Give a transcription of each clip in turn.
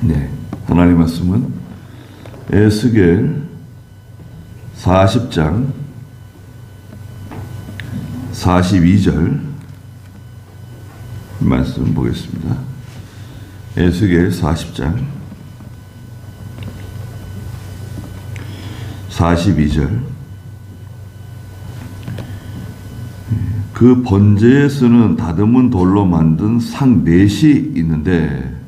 네, 하나님 말씀은 에스겔 40장 42절 말씀 보겠습니다. 에스겔 40장 42절. 그 번제에 쓰는 다듬은 돌로 만든 상 넷이 있는데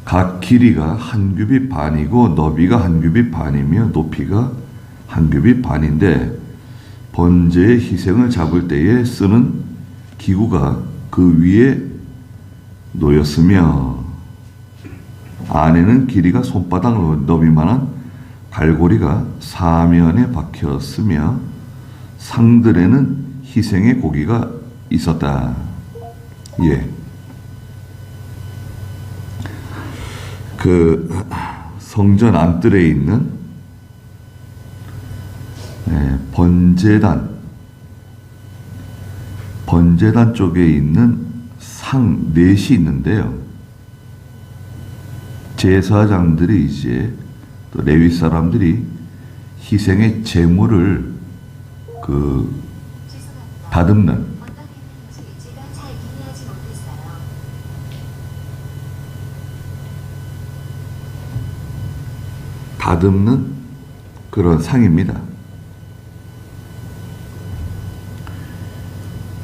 각 길이가 한 규빗 반이고 너비가 한 규빗 반이며 높이가 한 규빗 반인데 번제의 희생을 잡을 때에 쓰는 기구가 그 위에 놓였으며 안에는 길이가 손바닥 너비만한 갈고리가 사면에 박혔으며 상들에는 희생의 고기가 있었다. 예. 그 성전 안뜰에 있는 번제단 쪽에 있는 상 넷이 있는데요. 제사장들이 이제 또 레위 사람들이 희생의 제물을 다듬는 그런 상입니다.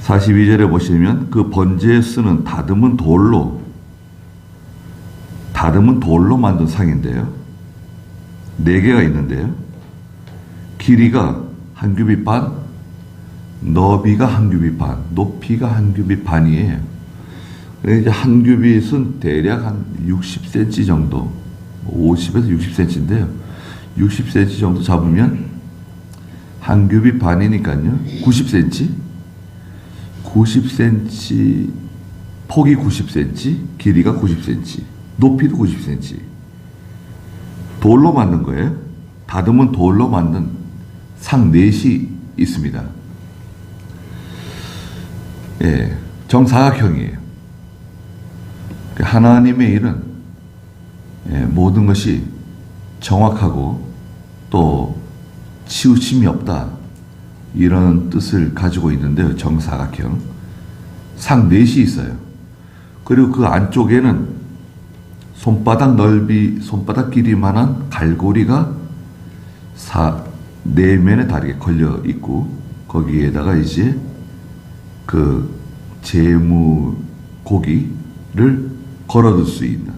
42절에 보시면 그 번제에 쓰는 다듬은 돌로 만든 상인데요. 4개가 있는데요. 길이가 한 규빗 반, 너비가 한 규빗 반, 높이가 한 규빗 반이에요. 이제 한 규빗은 대략 한 60cm 정도, 50에서 60cm인데요. 60cm 정도 잡으면 한 규빗 반이니까요. 90cm, 폭이 90cm, 길이가 90cm, 높이도 90cm. 돌로 만든 거예요. 다듬은 돌로 만든 상 넷이 있습니다. 예, 정사각형이에요. 하나님의 일은 모든 것이 정확하고 또 치우침이 없다, 이런 뜻을 가지고 있는데요. 정사각형 상 넷이 있어요. 그리고 그 안쪽에는 손바닥 길이만한 갈고리가 4면에 다르게 걸려 있고, 거기에다가 이제 그 제무 고기를 걸어둘 수 있는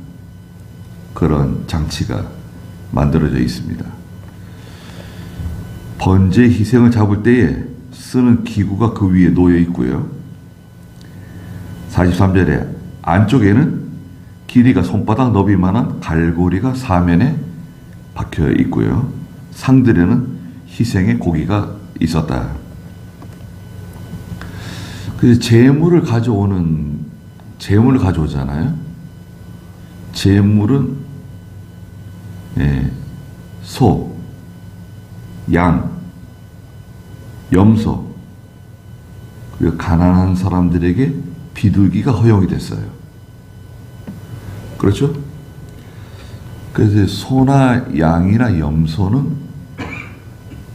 그런 장치가 만들어져 있습니다. 번제 희생을 잡을 때에 쓰는 기구가 그 위에 놓여 있고요. 43절에 안쪽에는 길이가 손바닥 너비만한 갈고리가 사면에 박혀 있고요. 상들에는 희생의 고기가 있었다. 그래서 제물을 가져오잖아요. 제물은 소, 양, 염소, 그리고 가난한 사람들에게 비둘기가 허용이 됐어요. 그렇죠? 그래서 소나 양이나 염소는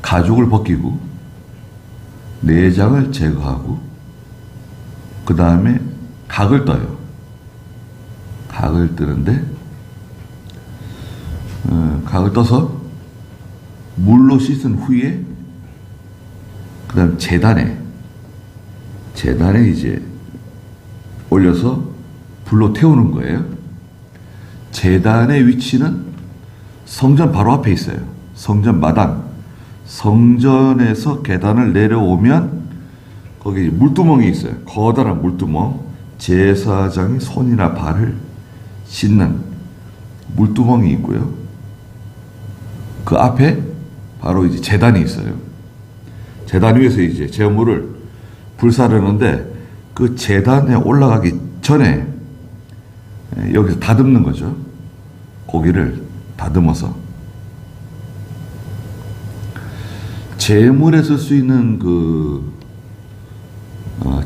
가죽을 벗기고 내장을 제거하고 그 다음에 각을 떠요. 각을 뜨는데 각을 떠서 물로 씻은 후에 그 다음 제단에 이제 올려서 불로 태우는 거예요. 제단의 위치는 성전 바로 앞에 있어요. 성전 마당. 성전에서 계단을 내려오면 거기 물두멍이 있어요. 커다란 물두멍. 제사장이 손이나 발을 씻는 물두멍이 있고요. 그 앞에 바로 이제 제단이 있어요. 제단 위에서 이제 제물을 불사르는데 그 제단에 올라가기 전에 여기서 다듬는 거죠. 고기를 다듬어서. 제물에 쓸 수 있는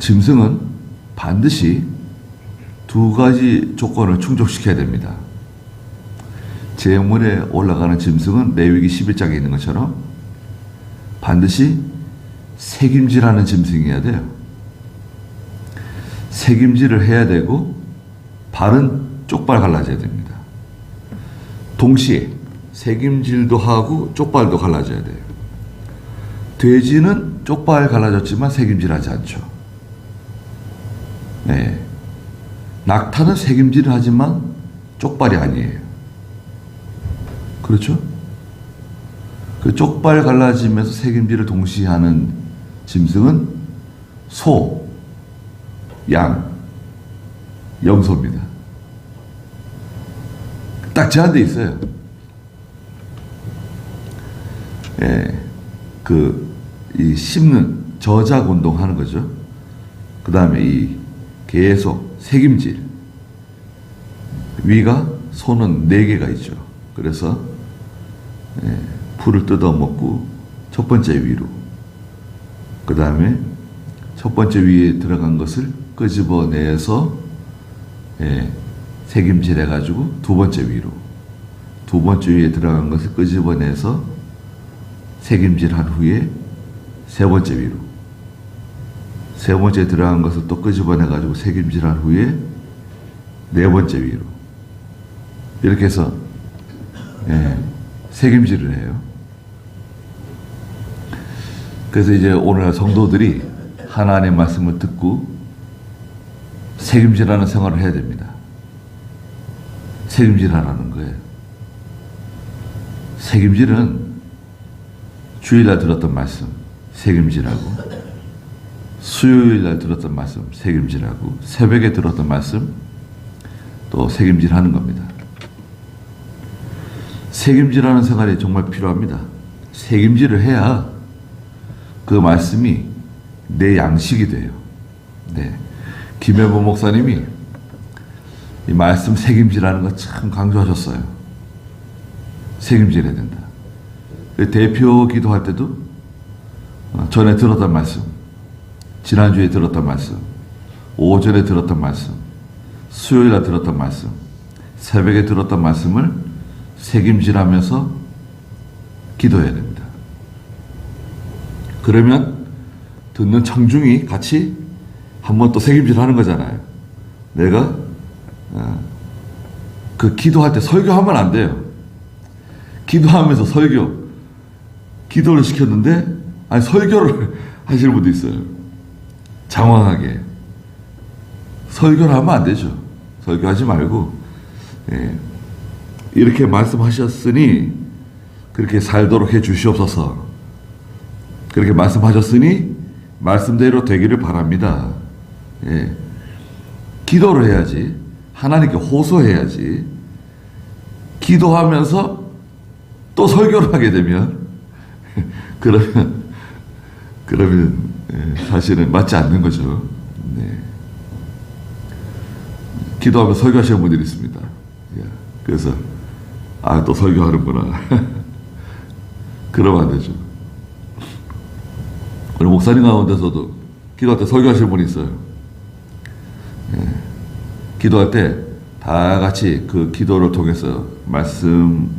짐승은 반드시 두 가지 조건을 충족시켜야 됩니다. 재물에 올라가는 짐승은 레위기 11장에 있는 것처럼 반드시 색임질하는 짐승이어야 돼요. 색임질을 해야 되고 발은 쪽발 갈라져야 됩니다. 동시에 색임질도 하고 쪽발도 갈라져야 돼요. 돼지는 쪽발 갈라졌지만 색임질하지 않죠. 네. 낙타는 색임질을 하지만 쪽발이 아니에요. 그렇죠? 그 쪽발 갈라지면서 색임질을 동시에 하는 짐승은 소, 양, 염소입니다. 딱 제한돼 있어요. 예, 이 씹는 저작 운동하는 거죠. 그 다음에 이 계속 색임질. 위가 손은 4개가 있죠. 그래서 풀을 뜯어 먹고 첫 번째 위로, 그 다음에 첫 번째 위에 들어간 것을 끄집어내서 색임질 해가지고 두 번째 위로, 두 번째 위에 들어간 것을 끄집어내서 색임질한 후에 세 번째 위로, 세 번째 들어간 것을 또 끄집어내가지고 색임질한 후에 네 번째 위로, 이렇게 해서 색임질을 해요. 그래서 이제 오늘 성도들이 하나님의 말씀을 듣고 색임질하는 생활을 해야 됩니다. 색임질하라는 거예요. 색임질은 주일날 들었던 말씀 색임질하고, 수요일날 들었던 말씀 색임질하고, 새벽에 들었던 말씀 또 색임질하는 겁니다. 색임질하는 생활이 정말 필요합니다. 색임질을 해야 그 말씀이 내 양식이 돼요. 네. 김혜보 목사님이 이 말씀 색임질하는 거 참 강조하셨어요. 색임질해야 된다. 대표 기도할 때도 전에 들었던 말씀, 지난주에 들었던 말씀, 오전에 들었던 말씀, 수요일에 들었던 말씀, 새벽에 들었던 말씀을 색임질하면서 기도해야 됩니다. 그러면 듣는 청중이 같이 한번 또 색임질하는 거잖아요. 내가 그 기도할 때 설교하면 안 돼요. 기도하면서 기도를 시켰는데 아니 설교를 하시는 분도 있어요. 장황하게 설교를 하면 안 되죠. 설교하지 말고 이렇게 말씀하셨으니 그렇게 살도록 해 주시옵소서. 그렇게 말씀하셨으니 말씀대로 되기를 바랍니다. 기도를 해야지. 하나님께 호소해야지. 기도하면서 또 설교를 하게 되면 그러면 사실은 맞지 않는 거죠. 네. 기도하면서 설교하시는 분들이 있습니다. 그래서 또 설교하는구나. 그러면 안 되죠. 우리 목사님 가운데서도 기도할 때 설교하시는 분이 있어요. 기도할 때 다 같이 그 기도를 통해서 말씀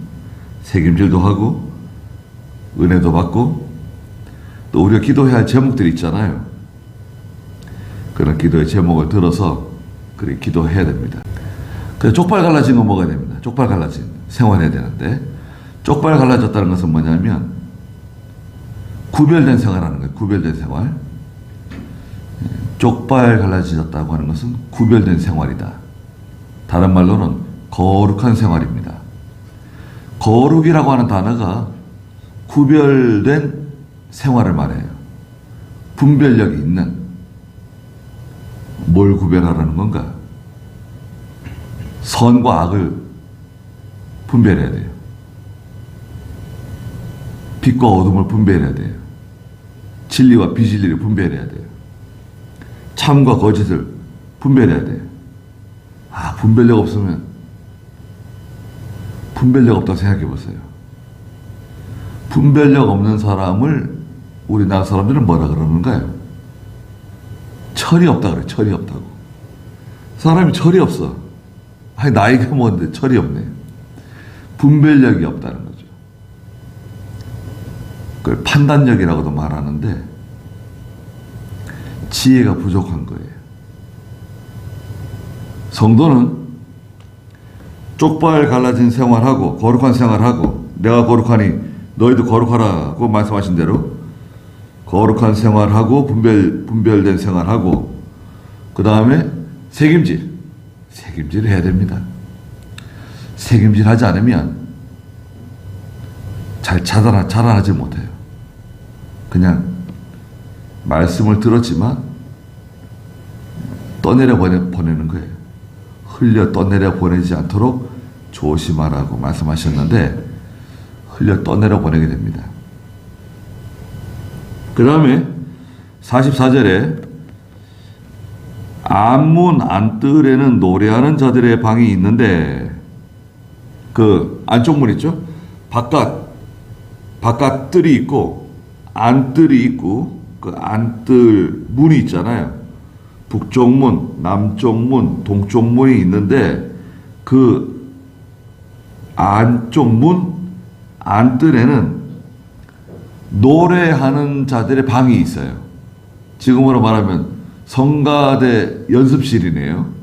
색임질도 하고 은혜도 받고 또 우리가 기도해야 할 제목들이 있잖아요. 그런 기도의 제목을 들어서 그렇게 기도해야 됩니다. 그래서 쪽발 갈라진 건 먹어야 됩니다. 쪽발 갈라진 생활해야 되는데, 쪽발 갈라졌다는 것은 뭐냐면 구별된 생활하는 거예요. 구별된 생활. 쪽발 갈라졌다고 하는 것은 구별된 생활이다. 다른 말로는 거룩한 생활입니다. 거룩이라고 하는 단어가 구별된 생활을 말해요. 분별력이 있는. 뭘 구별하라는 건가? 선과 악을 분별해야 돼요. 빛과 어둠을 분별해야 돼요. 진리와 비진리를 분별해야 돼요. 참과 거짓을 분별해야 돼요. 분별력 없으면, 분별력 없다고 생각해 보세요. 분별력 없는 사람을 우리나라 사람들은 뭐라 그러는가요? 철이 없다 그래. 철이 없다고. 사람이 철이 없어. 나이가 뭔데 철이 없네. 분별력이 없다는 거죠. 그걸 판단력이라고도 말하는데 지혜가 부족한 거예요. 성도는 쪽발 갈라진 생활하고 거룩한 생활하고 내가 거룩하니 너희도 거룩하라고 말씀하신 대로 거룩한 생활하고 분별된 생활하고 그 다음에 책임질을 해야 됩니다. 책임질 하지 않으면 잘 자라나지 못해요. 그냥 말씀을 들었지만 떠내려 보내는 거예요. 흘려 떠내려 보내지 않도록 조심하라고 말씀하셨는데 흘려 떠내려 보내게 됩니다. 그 다음에 44절에 안문 안뜰에는 노래하는 자들의 방이 있는데 그 안쪽 문 있죠? 바깥 뜰이 있고 안뜰이 있고 그 안뜰 문이 있잖아요. 북쪽 문, 남쪽 문, 동쪽 문이 있는데 그 안쪽 문, 안뜰에는 노래하는 자들의 방이 있어요. 지금으로 말하면 성가대 연습실이네요.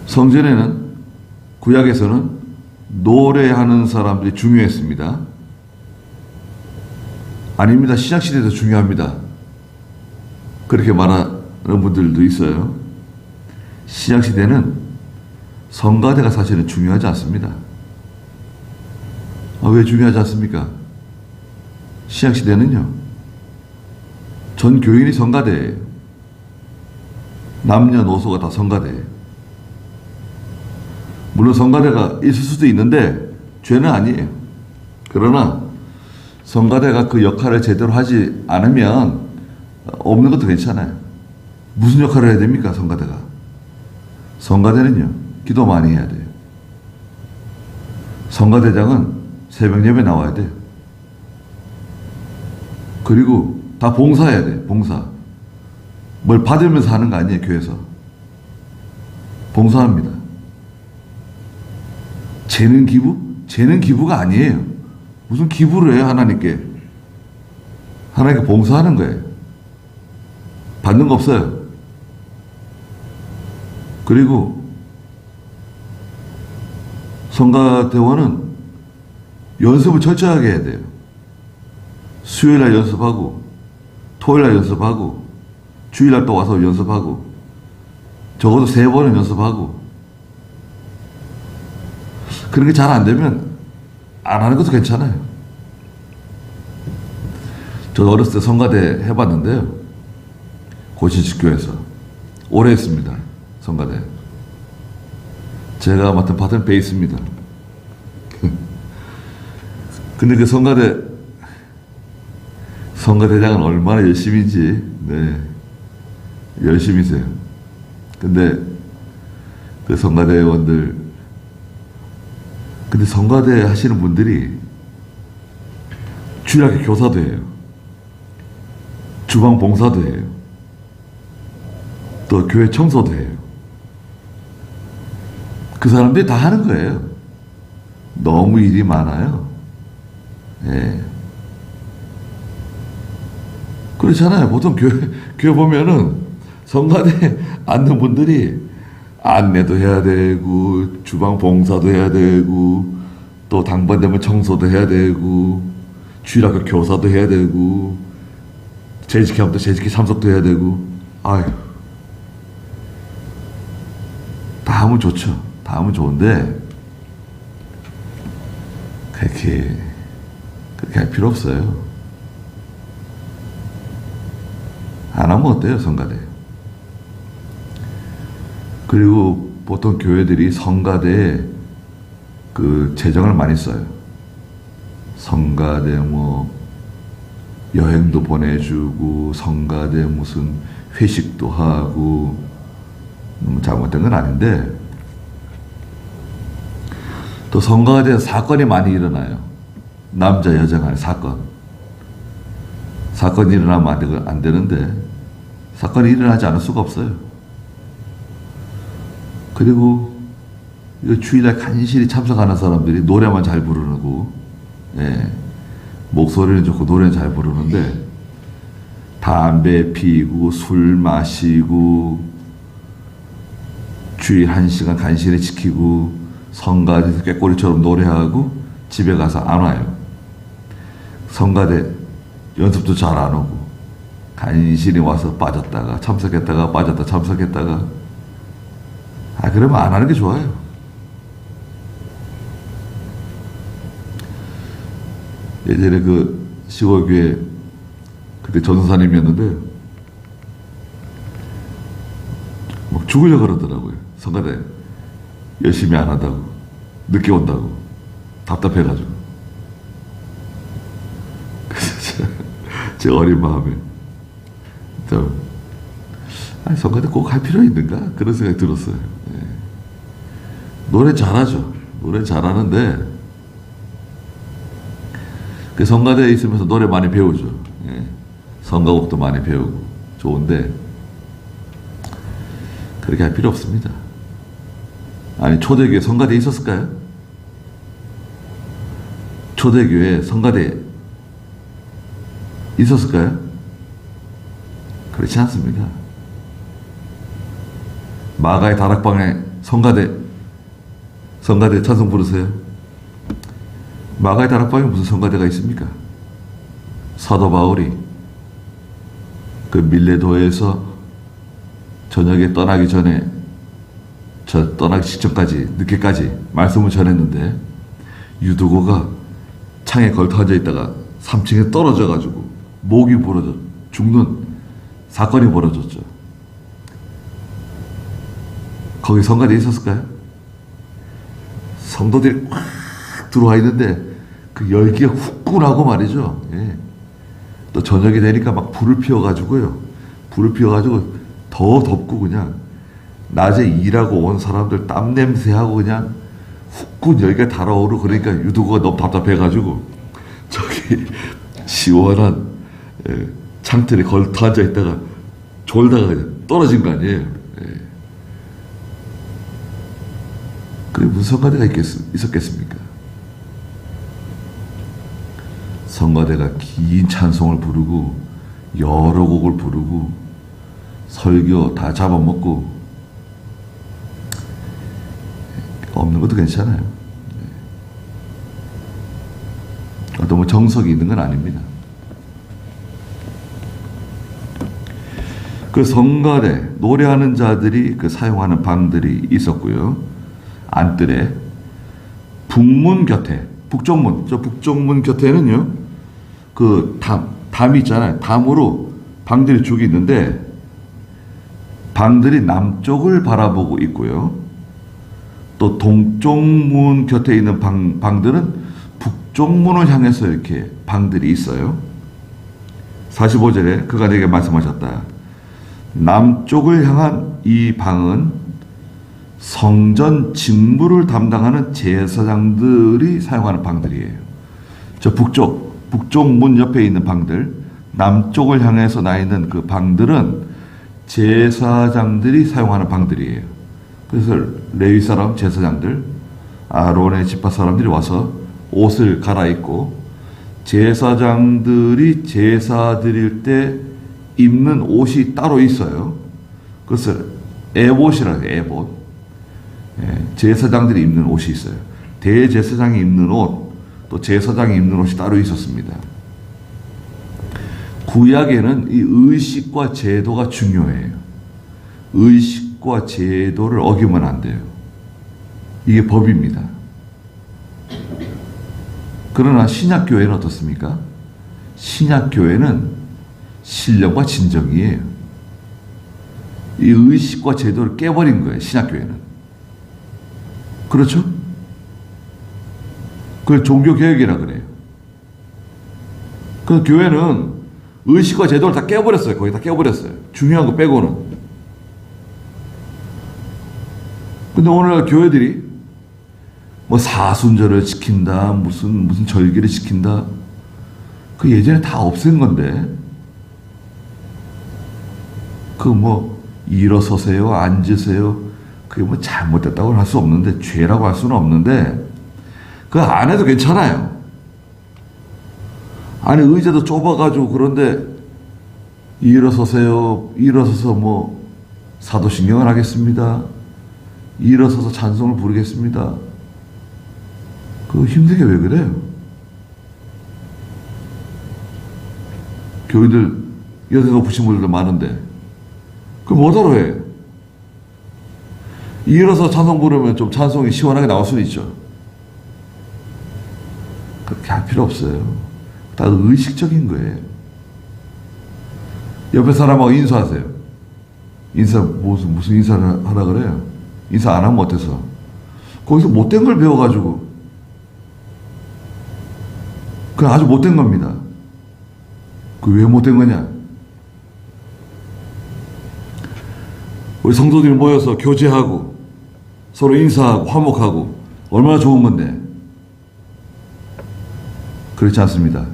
성전에는 구약에서는 노래하는 사람들이 중요했습니다. 아닙니다. 신약시대도 중요합니다. 그렇게 말하는 분들도 있어요. 신약시대는 성가대가 사실은 중요하지 않습니다. 왜 중요하지 않습니까? 신약시대는요, 전 교인이 성가대예요. 남녀노소가 다 성가대예요. 물론 성가대가 있을 수도 있는데 죄는 아니에요. 그러나 성가대가 그 역할을 제대로 하지 않으면 없는 것도 괜찮아요. 무슨 역할을 해야 됩니까? 성가대가. 성가대는요, 기도 많이 해야 돼요. 성가대장은 새벽 예배 나와야 돼요. 그리고 다 봉사해야 돼요. 봉사. 뭘 받으면서 하는 거 아니에요. 교회에서. 봉사합니다. 재능 기부? 재능 기부가 아니에요. 무슨 기부를 해요, 하나님께. 하나님께 봉사하는 거예요. 받는 거 없어요. 그리고 성가대원은 연습을 철저하게 해야 돼요. 수요일날 연습하고 토요일날 연습하고 주일날 또 와서 연습하고 적어도 3번은 연습하고 그런 게 잘 안 되면 안 하는 것도 괜찮아요. 저도 어렸을 때 성가대 해봤는데요. 고신식교에서 오래 했습니다. 성가대. 제가 맡은 파트는 베이스입니다. 근데 그 성가대장은 얼마나 열심인지, 네, 열심히세요. 근데 그 성가대원들, 근데 성가대 하시는 분들이 주일학교 교사도 해요. 주방 봉사도 해요. 또 교회 청소도 해요. 그 사람들이 다 하는 거예요. 너무 일이 많아요. 예. 그렇잖아요. 보통 교회 보면은 성가대 앉는 분들이 안내도 해야 되고, 주방 봉사도 해야 되고, 또 당번되면 청소도 해야 되고, 주일학교 교사도 해야 되고, 재직기 하면 또 재직기 참석도 해야 되고, 아유. 다 하면 좋죠. 다 하면 좋은데, 그렇게 할 필요 없어요. 안 하면 어때요, 성가대? 그리고 보통 교회들이 성가대에 그 재정을 많이 써요. 성가대 여행도 보내주고, 성가대 무슨 회식도 하고, 잘못된 건 아닌데, 또 성가대에서 사건이 많이 일어나요. 남자, 여자 간의 사건이 일어나면 안 되는데, 사건이 일어나지 않을 수가 없어요. 그리고 이 주일날 간신히 참석하는 사람들이 노래만 잘 부르고, 예, 목소리는 좋고 노래는 잘 부르는데 담배 피고 술 마시고 주일 1시간 간신히 지키고 성가대에서 꾀꼬리처럼 노래하고 집에 가서 안 와요. 성가대 연습도 잘 안 오고 간신히 와서 빠졌다가 참석했다가 빠졌다 참석했다가, 그러면 안 하는 게 좋아요. 예전에 그 시골교회 그때 전도사님이었는데 막 죽으려고 그러더라고요. 성가대 열심히 안 한다고, 늦게 온다고, 답답해가지고. 그래서 제 어린 마음에 성가대 꼭 할 필요 있는가? 그런 생각이 들었어요. 예. 노래 잘하죠. 노래 잘하는데 그 성가대에 있으면서 노래 많이 배우죠. 예. 성가곡도 많이 배우고 좋은데 그렇게 할 필요 없습니다. 아니, 초대교회 성가대 있었을까요? 초대교회 성가대 있었을까요? 그렇지 않습니다. 마가의 다락방에 성가대 찬송 부르세요. 마가의 다락방에 무슨 성가대가 있습니까? 사도 바울이 그 밀레도에서 저녁에 떠나기 전에, 떠나기 직전까지, 늦게까지 말씀을 전했는데 유두고가 창에 걸터 앉아 있다가 3층에 떨어져가지고 목이 부러져 죽는 사건이 벌어졌죠. 거기 성가대 있었을까요? 성도들이 확 들어와 있는데 그 열기가 후끈하고 말이죠. 예. 또 저녁이 되니까 막 불을 피워가지고요. 불을 피워가지고 더 덥고 그냥 낮에 일하고 온 사람들 땀 냄새하고 그냥 후끈 열기가 달아오르고, 그러니까 유두고가 너무 답답해가지고 저기 시원한 창틀에 걸터 앉아 있다가 졸다가 그냥 떨어진 거 아니에요. 예. 그게 무슨 성가대가 있었겠습니까? 성가대가 긴 찬송을 부르고 여러 곡을 부르고 설교 다 잡아먹고, 없는 것도 괜찮아요. 어떤 뭐 정석이 있는 건 아닙니다. 그 성가대 노래하는 자들이 그 사용하는 방들이 있었고요. 안뜰에 북문 곁에, 북쪽문, 저 북쪽문 곁에는요, 그 담이 있잖아요. 담으로 방들이 쭉 있는데 방들이 남쪽을 바라보고 있고요. 또 동쪽문 곁에 있는 방들은 북쪽문을 향해서 이렇게 방들이 있어요. 45절에 그가 내게 말씀하셨다. 남쪽을 향한 이 방은 성전 직무를 담당하는 제사장들이 사용하는 방들이에요. 저 북쪽문 옆에 있는 방들, 남쪽을 향해서 나 있는 그 방들은 제사장들이 사용하는 방들이에요. 그래서 레위 사람 제사장들, 아론의 지파 사람들이 와서 옷을 갈아입고 제사장들이 제사 드릴 때 입는 옷이 따로 있어요. 그것을 에봇이라고 해요. 에봇. 예, 제사장들이 입는 옷이 있어요. 대제사장이 입는 옷, 또 제사장이 입는 옷이 따로 있었습니다. 구약에는 이 의식과 제도가 중요해요. 의식과 제도를 어기면 안 돼요. 이게 법입니다. 그러나 신약교회는 어떻습니까? 신약교회는 신령과 진정이에요. 이 의식과 제도를 깨버린 거예요. 신약교회는. 그렇죠? 그걸 종교개혁이라 그래요. 그 교회는 의식과 제도를 다 깨버렸어요. 거의 다 깨버렸어요. 중요한 거 빼고는. 근데 오늘날 교회들이 뭐 사순절을 지킨다, 무슨 절기를 지킨다, 그 예전에 다 없앤 건데, 그 뭐 일어서세요, 앉으세요, 그게 뭐 잘못됐다고 할 수 없는데, 죄라고 할 수는 없는데, 그거 안 해도 괜찮아요. 아니, 의자도 좁아가지고, 그런데, 일어서세요. 일어서서 뭐, 사도신경을 하겠습니다. 일어서서 찬송을 부르겠습니다. 그거 힘들게 왜 그래요? 교인들, 연세 높으신 분들도 많은데, 그거 뭐하러 해? 일어서 찬송 부르면 좀 찬송이 시원하게 나올 수는 있죠. 그렇게 할 필요 없어요. 다 의식적인 거예요. 옆에 사람하고 인사하세요. 무슨 인사를 하라 그래요? 인사 안 하면 어때서? 거기서 못된 걸 배워가지고. 그건 아주 못된 겁니다. 그 왜 못된 거냐? 우리 성도들이 모여서 교제하고 서로 인사하고 화목하고 얼마나 좋은 건데. 그렇지 않습니다.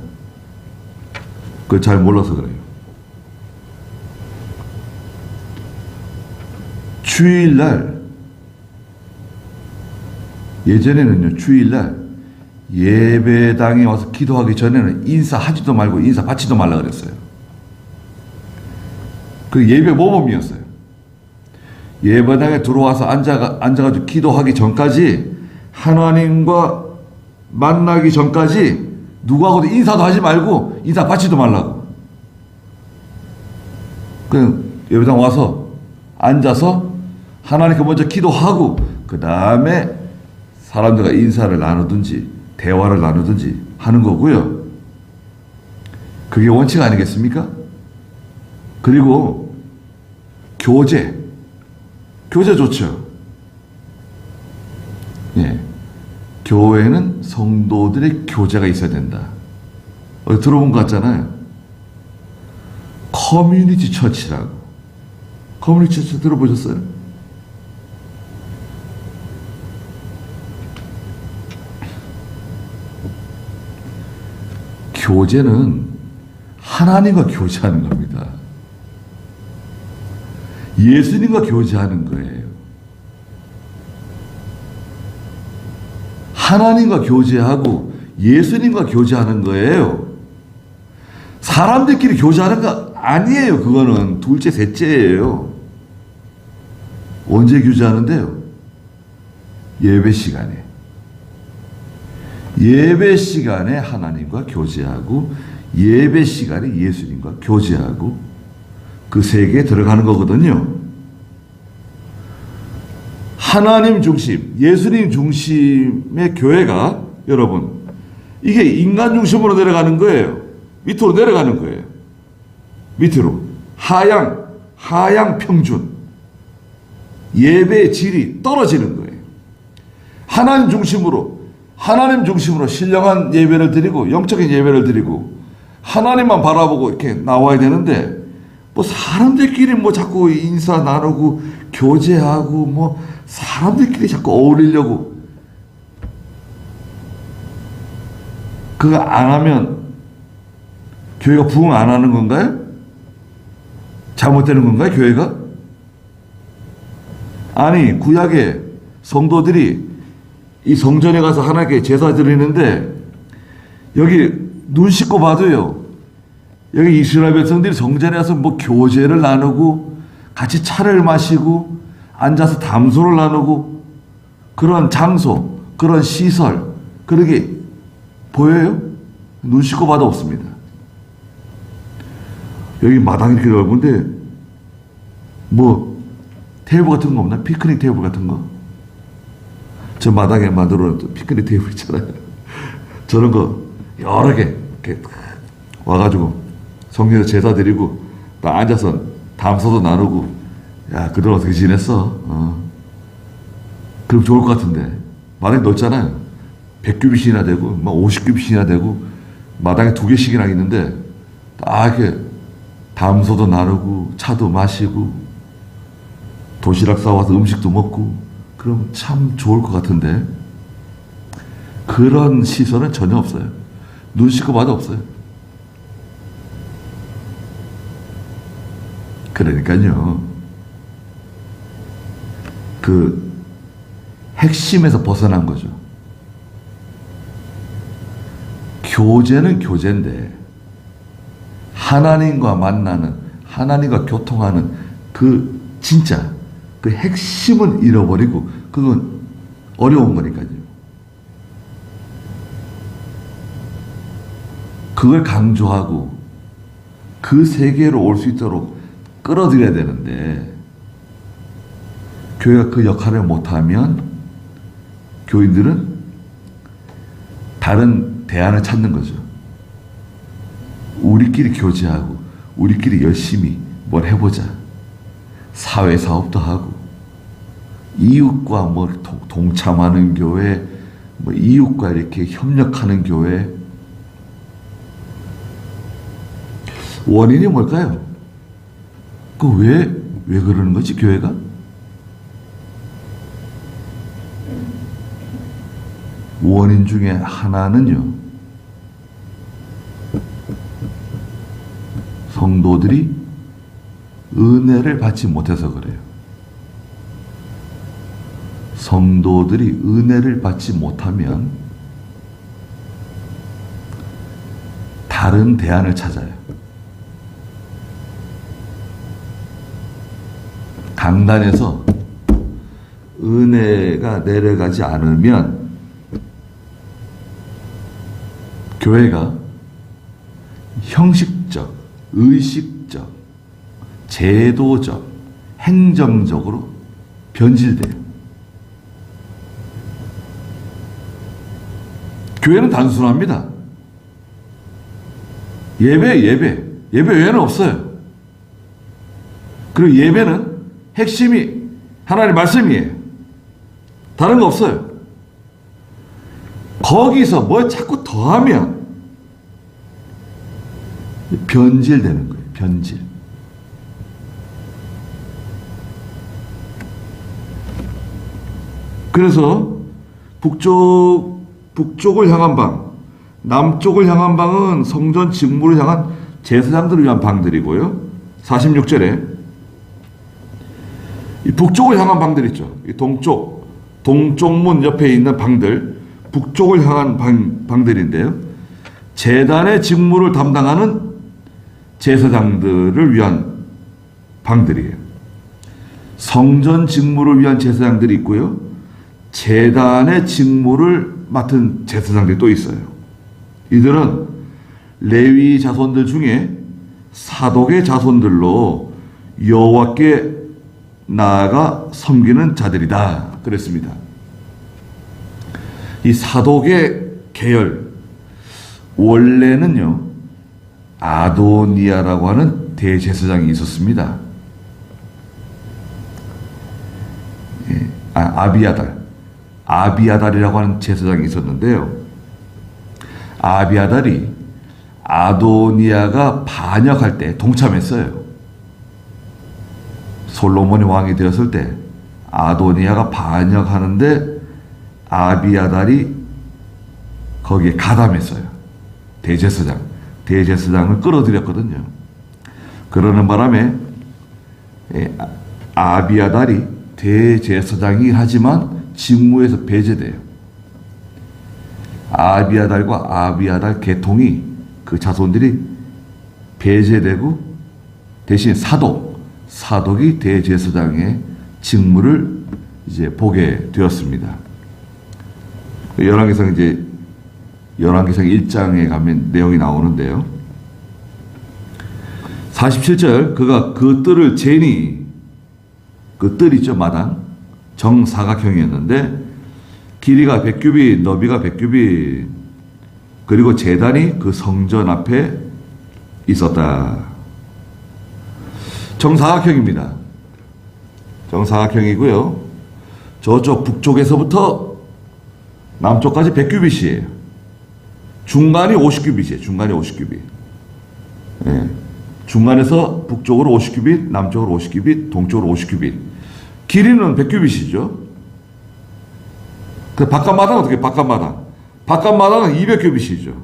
그걸 잘 몰라서 그래요. 주일날, 예전에는요, 주일날 예배당에 와서 기도하기 전에는 인사하지도 말고 인사 받지도 말라 그랬어요. 그 예배 모범이었어요. 예배당에 들어와서 앉아가지고 기도하기 전까지, 하나님과 만나기 전까지 누구하고도 인사도 하지 말고 인사 받지도 말라고. 그냥 예배당 와서 앉아서 하나님께 먼저 기도하고 그 다음에 사람들과 인사를 나누든지 대화를 나누든지 하는 거고요. 그게 원칙 아니겠습니까? 그리고 교제 좋죠. 예. 교회는 성도들의 교제가 있어야 된다. 어디 들어본 것 같잖아요. 커뮤니티 처치라고. 커뮤니티 처치 들어보셨어요? 교제는 하나님과 교제하는 겁니다. 예수님과 교제하는 거예요. 하나님과 교제하고 예수님과 교제하는 거예요. 사람들끼리 교제하는 거 아니에요. 그거는 둘째, 셋째예요. 언제 교제하는데요? 예배 시간에. 예배 시간에 하나님과 교제하고 예배 시간에 예수님과 교제하고 그 세계에 들어가는 거거든요. 하나님 중심, 예수님 중심의 교회가 여러분 이게 인간 중심으로 내려가는 거예요. 밑으로 내려가는 거예요. 밑으로 하향 평준 예배의 질이 떨어지는 거예요. 하나님 중심으로 신령한 예배를 드리고 영적인 예배를 드리고 하나님만 바라보고 이렇게 나와야 되는데 뭐 사람들끼리 뭐 자꾸 인사 나누고 교제하고 뭐 사람들끼리 자꾸 어울리려고 그거 안 하면 교회가 부흥 안 하는 건가요? 잘못되는 건가요, 교회가? 아니, 구약의 성도들이 이 성전에 가서 하나님께 제사 드리는데 여기 눈 씻고 봐도요. 여기 이스라엘 백성들이 성전에 가서 뭐 교제를 나누고 같이 차를 마시고 앉아서 담소를 나누고 그런 장소, 그런 시설 그러게 보여요? 눈 씻고 봐도 없습니다. 여기 마당이 이렇게 넓은데 뭐 테이블 같은 거 없나? 피크닉 테이블 같은 거? 저 마당에 만들어 놓은 피크닉 테이블 있잖아요. 저런 거 여러 개 이렇게 와가지고 성전에서 제사 드리고 딱 앉아서 담소도 나누고 야 그동안 어떻게 지냈어? 그럼 좋을 것 같은데 마당에 넓잖아요. 100규빗이나 되고 막 50규빗이나 되고 마당에 2개씩이나 있는데 딱 이렇게 담소도 나누고 차도 마시고 도시락 싸와서 음식도 먹고 그럼 참 좋을 것 같은데 그런 시설은 전혀 없어요. 눈 씻고 봐도 없어요. 그러니까요. 그 핵심에서 벗어난 거죠. 교제는 교제인데 하나님과 만나는, 하나님과 교통하는 그 진짜 그 핵심은 잃어버리고 그건 어려운 거니까요. 그걸 강조하고 그 세계로 올 수 있도록 끌어들여야 되는데 교회가 그 역할을 못하면 교인들은 다른 대안을 찾는 거죠. 우리끼리 교제하고 우리끼리 열심히 뭘 해보자. 사회사업도 하고 이웃과 뭐 동참하는 교회, 뭐 이웃과 이렇게 협력하는 교회. 원인이 뭘까요? 왜 그러는 거지, 교회가? 원인 중에 하나는요, 성도들이 은혜를 받지 못해서 그래요. 성도들이 은혜를 받지 못하면 다른 대안을 찾아요. 강단에서 은혜가 내려가지 않으면 교회가 형식적, 의식적, 제도적, 행정적으로 변질돼요. 교회는 단순합니다. 예배 외에는 없어요. 그리고 예배는 핵심이 하나님의 말씀이에요. 다른 거 없어요. 거기서 뭘 자꾸 더하면 변질되는 거예요. 변질. 그래서 북쪽을 향한 방, 남쪽을 향한 방은 성전 직무를 향한 제사장들을 위한 방들이고요. 46절에 이 북쪽을 향한 방들 있죠. 이 동쪽문 옆에 있는 방들, 북쪽을 향한 방들인데요. 제단의 직무를 담당하는 제사장들을 위한 방들이에요. 성전 직무를 위한 제사장들이 있고요. 제단의 직무를 맡은 제사장들이 또 있어요. 이들은 레위 자손들 중에 사독의 자손들로 여호와께 나아가 섬기는 자들이다. 그랬습니다. 이 사독의 계열, 원래는요, 아도니아라고 하는 대제사장이 있었습니다. 아비아달이라고 하는 제사장이 있었는데요. 아비아달이 아도니아가 반역할 때 동참했어요. 솔로몬이 왕이 되었을 때 아도니아가 반역하는데 아비아달이 거기에 가담했어요. 대제사장을 끌어들였거든요. 그러는 바람에 아비아달이 대제사장이긴 하지만 직무에서 배제돼요. 아비아달과 아비아달 계통이 그 자손들이 배제되고 대신 사독이 대제사장의 직무를 이제 보게 되었습니다. 열왕기상 1장에 가면 내용이 나오는데요. 47절, 그가 그 뜰을 재니, 그 뜰 있죠, 마당, 정사각형이었는데 길이가 100규빗, 너비가 100규빗, 그리고 제단이 그 성전 앞에 있었다. 정사각형입니다. 정사각형이고요. 저쪽 북쪽에서부터 남쪽까지 100규빗이에요. 중간이 50규빗이에요. 중간이 50규빗. 예. 중간에서 북쪽으로 50규빗, 남쪽으로 50규빗, 동쪽으로 50규빗. 길이는 100규빗이죠. 그 바깥마당은 어떻게 바깥마당? 바깥마당은 200규빗이죠.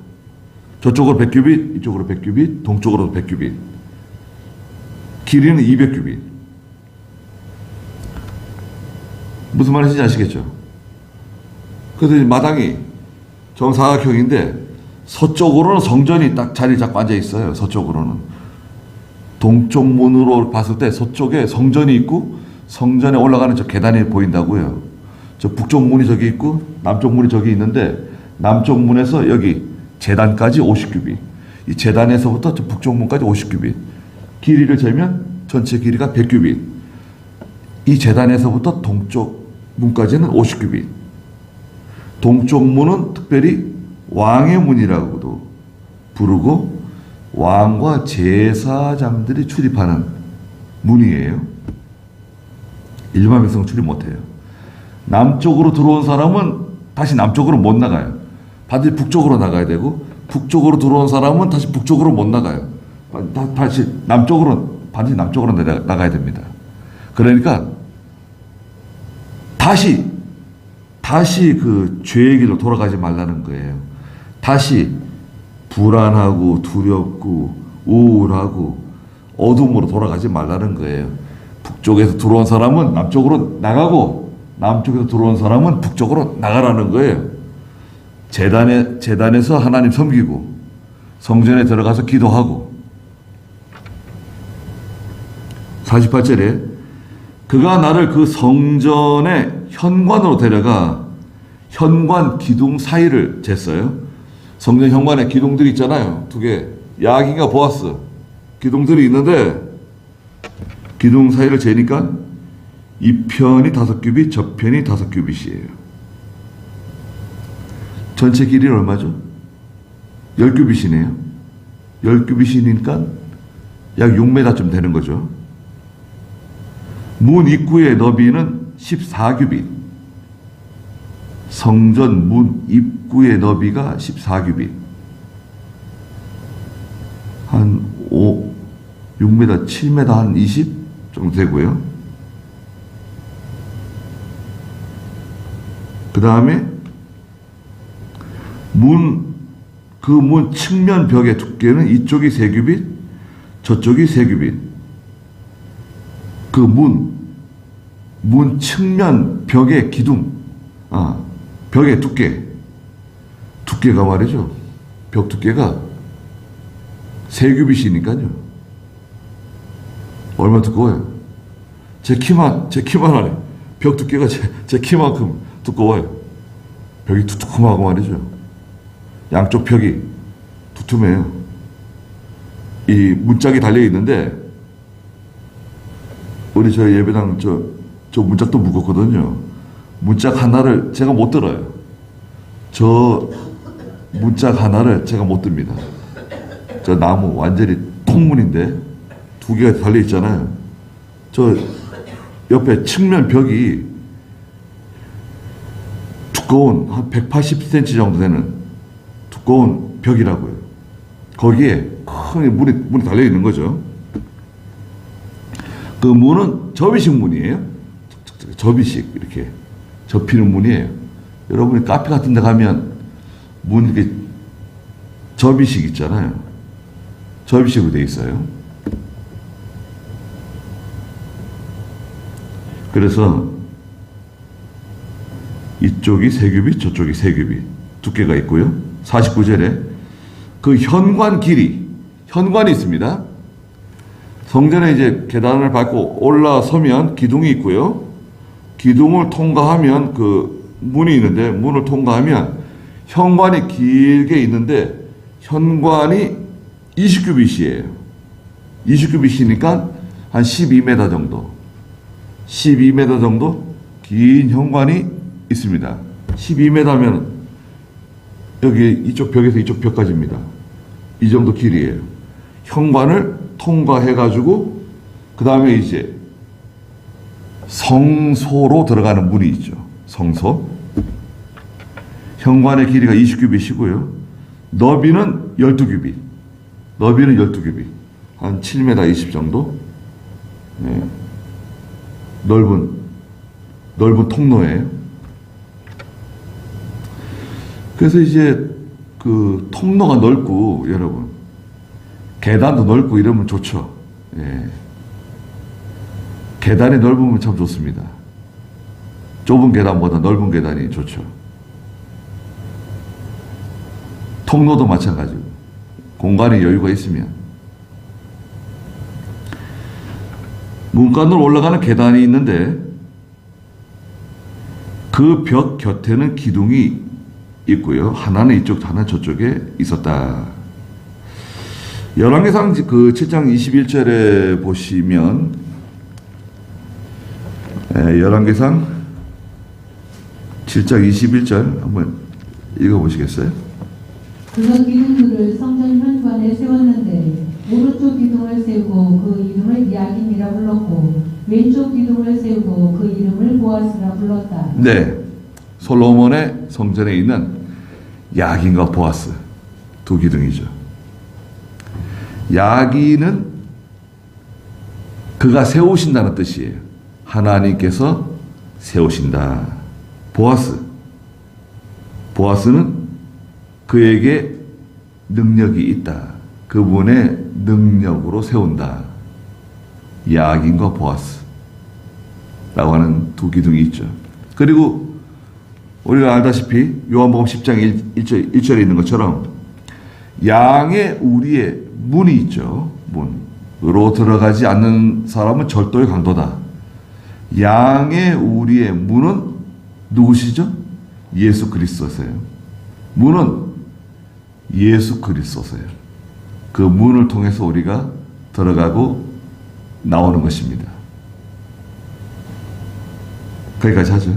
저쪽으로 100규빗, 이쪽으로 100규빗, 동쪽으로 100규빗. 길이는 200규빗. 무슨 말인지 아시겠죠? 그래서 마당이 정사각형인데 서쪽으로는 성전이 딱 자리 잡고 앉아 있어요. 서쪽으로는. 동쪽 문으로 봤을 때 서쪽에 성전이 있고 성전에 올라가는 저 계단이 보인다고요. 저 북쪽 문이 저기 있고 남쪽 문이 저기 있는데 남쪽 문에서 여기 제단까지 50규빗. 이 제단에서부터 저 북쪽 문까지 50규빗. 길이를 재면 전체 길이가 100규빗. 이 제단에서부터 동쪽 문까지는 50규빗. 동쪽 문은 특별히 왕의 문이라고도 부르고 왕과 제사장들이 출입하는 문이에요. 일반 백성 출입 못해요. 남쪽으로 들어온 사람은 다시 남쪽으로 못 나가요. 반드시 북쪽으로 나가야 되고 북쪽으로 들어온 사람은 다시 북쪽으로 못 나가요. 다시 남쪽으로 반드시 남쪽으로 나가야 됩니다. 그러니까 다시 그 죄의 길로 돌아가지 말라는 거예요. 다시 불안하고 두렵고 우울하고 어둠으로 돌아가지 말라는 거예요. 북쪽에서 들어온 사람은 남쪽으로 나가고 남쪽에서 들어온 사람은 북쪽으로 나가라는 거예요. 제단에서 하나님 섬기고 성전에 들어가서 기도하고 48절에 그가 나를 그 성전의 현관으로 데려가 현관 기둥 사이를 쟀어요. 성전 현관에 기둥들이 있잖아요. 두 개. 야긴과 보아스 기둥들이 있는데 기둥 사이를 재니까 이 편이 5규빗, 저 편이 5규빗이에요. 전체 길이는 얼마죠? 10규빗이네요. 10규빗이니까 약 6m쯤 되는 거죠. 문 입구의 너비는 14규빗. 성전 문 입구의 너비가 14규빗. 한 6m, 7m 한 20 정도 되고요. 그 다음에 그 문 측면 벽의 두께는 이쪽이 3규빗, 저쪽이 3규빗. 그 문 측면 벽의 기둥, 벽의 두께가 말이죠. 벽 두께가 3규빗이니까요. 얼마 두꺼워요? 제 키만 하네. 벽 두께가 제 키만큼 두꺼워요. 벽이 두툼하고 말이죠. 양쪽 벽이 두툼해요. 이 문짝이 달려 있는데 우리 저희 예배당 저 문짝도 무겁거든요. 문짝 하나를 제가 못 들어요. 저 문짝 하나를 제가 못 듭니다. 저 나무 완전히 통문인데 2개가 달려 있잖아요. 저 옆에 측면 벽이 두꺼운 한 180cm 정도 되는 두꺼운 벽이라고요. 거기에 큰 문이 달려 있는 거죠. 그 문은 접이식 문이에요. 접이식 이렇게 접히는 문이에요. 여러분이 카페 같은 데 가면 문 이렇게 접이식 있잖아요. 접이식으로 돼 있어요. 그래서 이쪽이 3규빗, 저쪽이 3규빗 두께가 있고요. 49절에 그 현관이 있습니다. 성전에 이제 계단을 밟고 올라서면 기둥이 있고요. 기둥을 통과하면 그 문이 있는데 문을 통과하면 현관이 길게 있는데 현관이 20규빗이에요. 20규빗이니까 한 12m 정도. 12m 정도 긴 현관이 있습니다. 12m면 여기 이쪽 벽에서 이쪽 벽까지입니다. 이 정도 길이에요. 현관을 통과해가지고 그 다음에 이제 성소로 들어가는 문이 있죠. 성소. 현관의 길이가 20규빗이고요. 너비는 12규빗. 너비는 12규빗. 한 7m 20 정도. 네. 넓은 통로예요. 그래서 이제 그 통로가 넓고 여러분 계단도 넓고 이러면 좋죠. 예. 계단이 넓으면 참 좋습니다. 좁은 계단보다 넓은 계단이 좋죠. 통로도 마찬가지고 공간에 여유가 있으면 문간으로 올라가는 계단이 있는데 그 벽 곁에는 기둥이 있고요. 하나는 이쪽, 하나는 저쪽에 있었다. 열왕기상 그 7장 21절에 보시면 열왕기상 7장 21절 한번 읽어보시겠어요? 그가 기둥들을 성전 현관에 세웠는데 오른쪽 기둥을 세우고 그 이름을 야긴이라 불렀고 왼쪽 기둥을 세우고 그 이름을 보아스라 불렀다. 네, 솔로몬의 성전에 있는 야긴과 보아스 두 기둥이죠. 야긴은 그가 세우신다는 뜻이에요. 하나님께서 세우신다. 보아스는 그에게 능력이 있다. 그분의 능력으로 세운다. 야긴과 보아스 라고 하는 두 기둥이 있죠. 그리고 우리가 알다시피 요한복음 10장 1절에 있는 것처럼 양의 우리의 문이 있죠. 문으로 들어가지 않는 사람은 절도의 강도다. 양의 우리의 문은 누구시죠? 예수 그리스도세요. 문은 예수 그리스도세요. 그 문을 통해서 우리가 들어가고 나오는 것입니다. 거기까지 하죠.